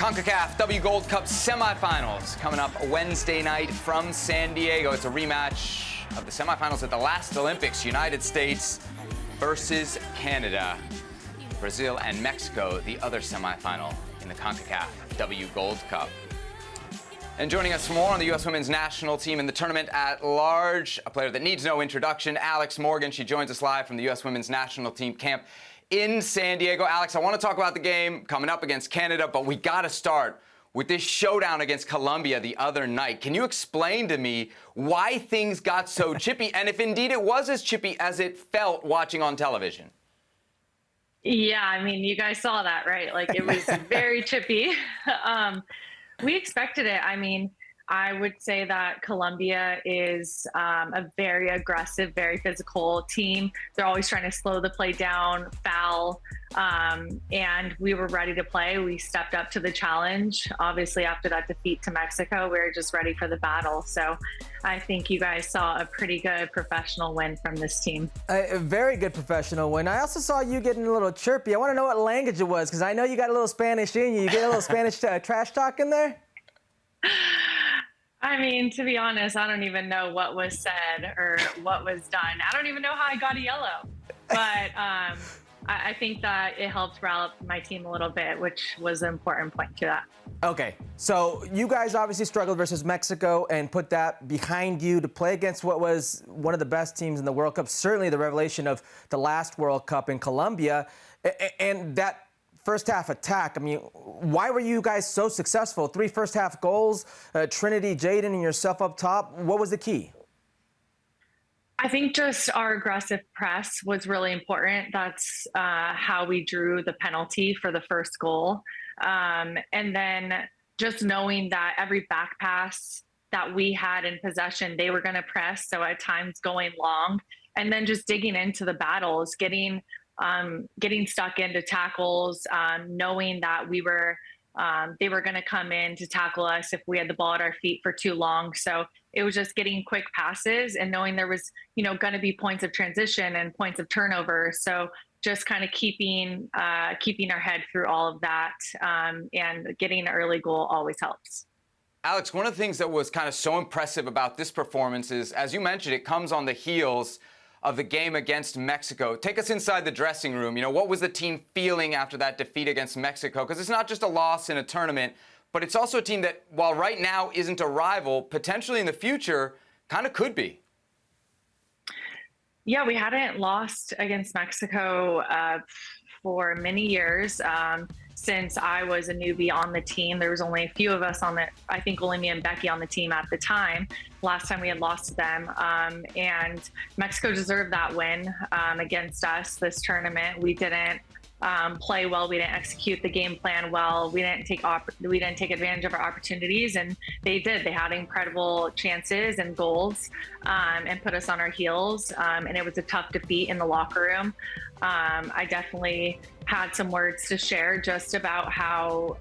CONCACAF W Gold Cup semifinals coming up Wednesday night from San Diego. It's a rematch of the semifinals at the last Olympics, United States versus Canada. Brazil and Mexico, the other semifinal in the CONCACAF W Gold Cup. And joining us for more on the U.S. women's national team and the tournament at large, a player that needs no introduction, Alex Morgan. She joins us live from the U.S. women's national team camp in San Diego. Alex, I want to talk about the game coming up against Canada, but we got to start with this showdown against Colombia the other night. Can you explain to me why things got so chippy, and if indeed it was as chippy as it felt watching on television? Yeah, I mean, you guys saw that, right? Like, it was very chippy. We expected it. I mean, I would say that Colombia is a very aggressive, very physical team. They're always trying to slow the play down, foul, and we were ready to play. We stepped up to the challenge. Obviously, after that defeat to Mexico, we were just ready for the battle. So I think you guys saw a pretty good professional win from this team. A very good professional win. I also saw you getting a little chirpy. I want to know what language it was, because I know you got a little Spanish in you. You get a little Spanish trash talk in there? I mean, to be honest, I don't even know what was said or what was done. I don't even know how I got a yellow. But I think that it helped rile up my team a little bit, which was an important point to that. Okay, so you guys obviously struggled versus Mexico and put that behind you to play against what was one of the best teams in the World Cup, certainly the revelation of the last World Cup in Colombia. And that first half attack, I mean, why were you guys so successful? 3 first half goals, Trinity, Jaden, and yourself up top. What was the key? I think just our aggressive press was really important. That's how we drew the penalty for the first goal. And then just knowing that every back pass that we had in possession, they were going to press. So at times going long, and then just digging into the battles, getting stuck into tackles, knowing that they were going to come in to tackle us if we had the ball at our feet for too long. So it was just getting quick passes and knowing there was, going to be points of transition and points of turnover. So just kind of keeping our head through all of that, and getting an early goal always helps. Alex, one of the things that was kind of so impressive about this performance is, as you mentioned, it comes on the heels of the game against Mexico. Take us inside the dressing room. What was the team feeling after that defeat against Mexico? Because it's not just a loss in a tournament, but it's also a team that, while right now isn't a rival, potentially in the future kind of could be. Yeah, we hadn't lost against Mexico for many years. Since I was a newbie on the team, there was only a few of us I think only me and Becky on the team at the time. Last time we had lost to them. And Mexico deserved that win against us this tournament. We didn't play well. We didn't execute the game plan well. We didn't take advantage of our opportunities, and they did. They had incredible chances and goals, and put us on our heels. And it was a tough defeat in the locker room. I definitely had some words to share just about how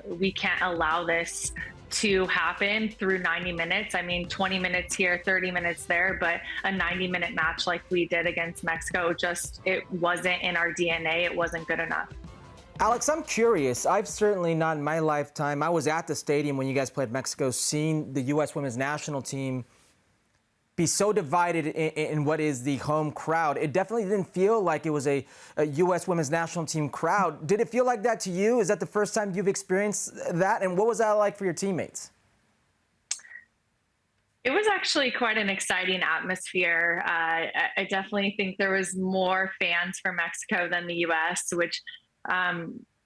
we can't allow this to happen through 90 minutes. I mean, 20 minutes here, 30 minutes there, but a 90-minute match like we did against Mexico, it wasn't in our DNA. It wasn't good enough. Alex, I'm curious. I've certainly not in my lifetime. I was at the stadium when you guys played Mexico, seeing the U.S. women's national team be so divided in what is the home crowd. It definitely didn't feel like it was a U.S. women's national team crowd. Did it feel like that to you? Is that the first time you've experienced that? And what was that like for your teammates? It was actually quite an exciting atmosphere. I definitely think there was more fans for Mexico than the U.S., which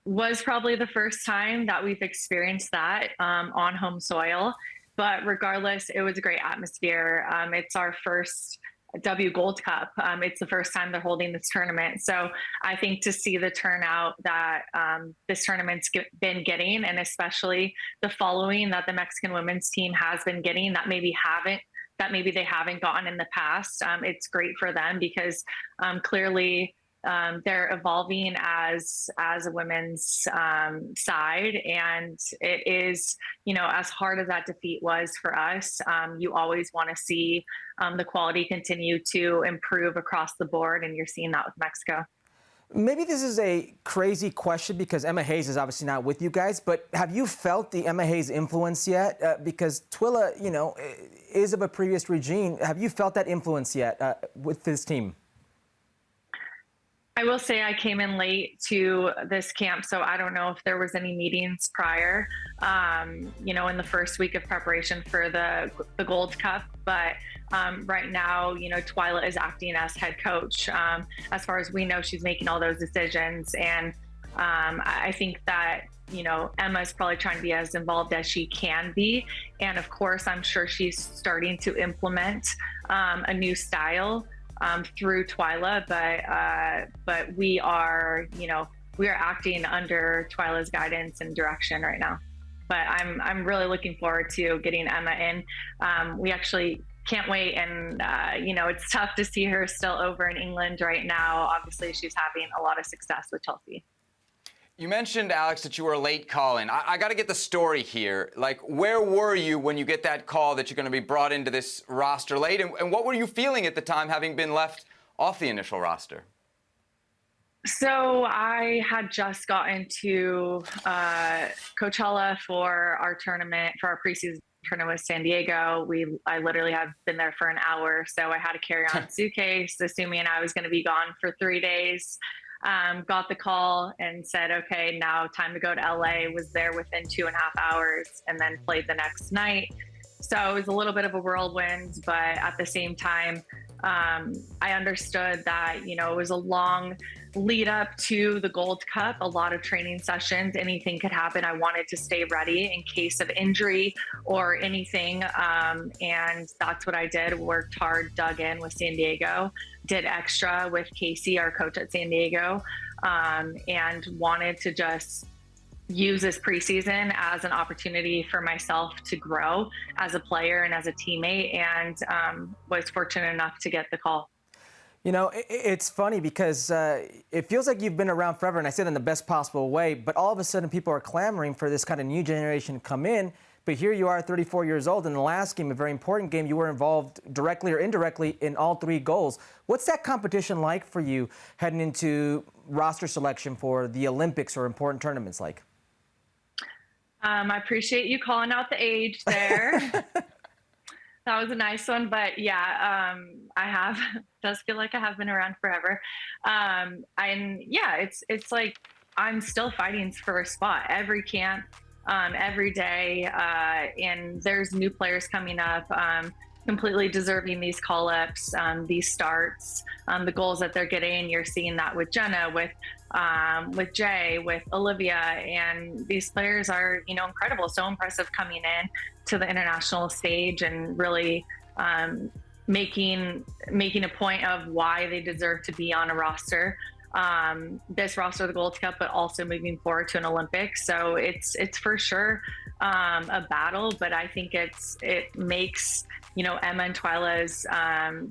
was probably the first time that we've experienced that on home soil. But regardless, it was a great atmosphere. It's our first W Gold Cup. It's the first time they're holding this tournament. So I think to see the turnout that this tournament's been getting, and especially the following that the Mexican women's team has been getting that maybe they haven't gotten in the past, it's great for them because clearly they're evolving as a women's side, and it is, as hard as that defeat was for us, you always want to see the quality continue to improve across the board, and you're seeing that with Mexico. Maybe this is a crazy question because Emma Hayes is obviously not with you guys, but have you felt the Emma Hayes influence yet? Because Twila, is of a previous regime. Have you felt that influence yet with this team? I will say I came in late to this camp, so I don't know if there was any meetings prior, in the first week of preparation for the Gold Cup. But right now, Twila is acting as head coach. As far as we know, she's making all those decisions. And I think that, Emma's probably trying to be as involved as she can be. And of course, I'm sure she's starting to implement a new style through Twila, but we are acting under Twila's guidance and direction right now. But I'm really looking forward to getting Emma in. We actually can't wait, and it's tough to see her still over in England right now. Obviously, she's having a lot of success with Chelsea. You mentioned, Alex, that you were a late call-in. I got to get the story here. Like, where were you when you get that call that you're going to be brought into this roster late? And what were you feeling at the time, having been left off the initial roster? So I had just gotten to Coachella for our tournament, for our preseason tournament with San Diego. I literally have been there for an hour. So I had to carry on a suitcase, assuming I was going to be gone for 3 days. Got the call and said, okay, now time to go to LA. Was there within 2.5 hours and then played the next night. So it was a little bit of a whirlwind, but at the same time, I understood that, it was a long lead up to the Gold Cup, a lot of training sessions, anything could happen. I wanted to stay ready in case of injury or anything. And that's what I did. Worked hard, dug in with San Diego, did extra with Casey, our coach at San Diego, and wanted to just use this preseason as an opportunity for myself to grow as a player and as a teammate, and was fortunate enough to get the call. It's funny because it feels like you've been around forever, and I said in the best possible way, but all of a sudden people are clamoring for this kind of new generation to come in. But here you are, 34 years old. In the last game, a very important game, you were involved directly or indirectly in all 3 goals. What's that competition like for you heading into roster selection for the Olympics or important tournaments like? I appreciate you calling out the age there. That was a nice one, but yeah, does feel like I have been around forever. And yeah, it's like I'm still fighting for a spot every camp, every day, and there's new players coming up, completely deserving these call-ups, these starts, the goals that they're getting. You're seeing that with Jenna, with Jay, with Olivia, and these players are, incredible, so impressive coming in to the international stage and really making a point of why they deserve to be on a roster. This roster of the Gold Cup, but also moving forward to an Olympics. So it's for sure a battle, but I think it makes Emma and Twila's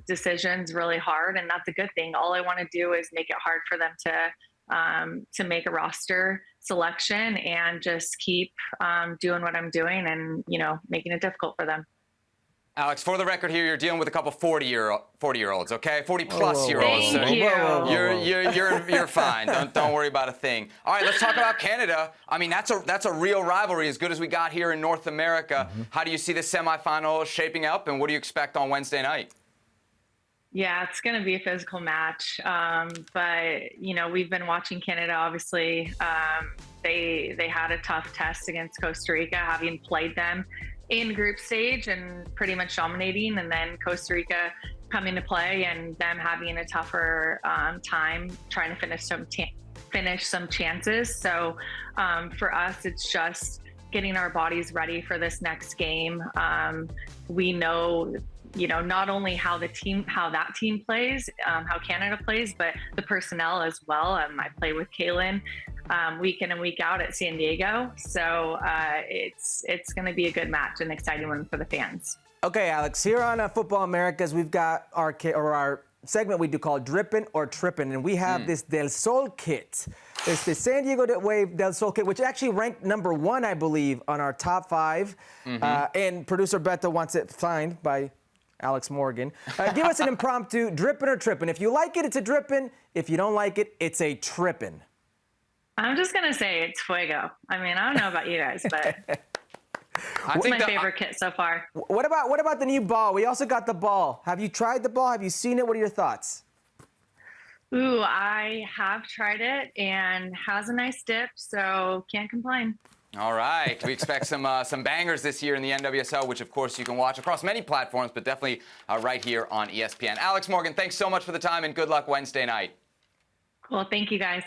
decisions really hard, and that's a good thing. All I want to do is make it hard for them to make a roster selection and just keep doing what I'm doing and making it difficult for them. Alex, for the record here, you're dealing with a couple 40-year-olds, okay? 40-plus-year-olds. Thank you. You're fine. Don't worry about a thing. All right, let's talk about Canada. I mean, that's a real rivalry, as good as we got here in North America. Mm-hmm. How do you see the semifinal shaping up, and what do you expect on Wednesday night? Yeah, it's going to be a physical match. But, we've been watching Canada, obviously. They had a tough test against Costa Rica, having played them in group stage and pretty much dominating, and then Costa Rica coming to play and them having a tougher time trying to finish some chances. So for us, it's just getting our bodies ready for this next game. We know, not only how that team plays, how Canada plays, but the personnel as well. I play with Kaylin week in and week out at San Diego. So it's going to be a good match, an exciting one for the fans. Okay, Alex, here on Futbol Americas, we've got our segment we do called Drippin' or Trippin', and we have this Del Sol kit. It's the San Diego Wave Del Sol kit, which actually ranked number 1, I believe, on our top 5. Mm-hmm. And producer Beto wants it signed by Alex Morgan. Give us an impromptu drippin' or trippin'. If you like it, it's a drippin'. If you don't like it, it's a trippin'. I'm just going to say it's fuego. I mean, I don't know about you guys, but it's my favorite kit so far. What about the new ball? We also got the ball. Have you tried the ball? Have you seen it? What are your thoughts? Ooh, I have tried it and has a nice dip, so can't complain. All right. We expect some bangers this year in the NWSL, which, of course, you can watch across many platforms, but definitely right here on ESPN. Alex Morgan, thanks so much for the time, and good luck Wednesday night. Cool. Thank you, guys.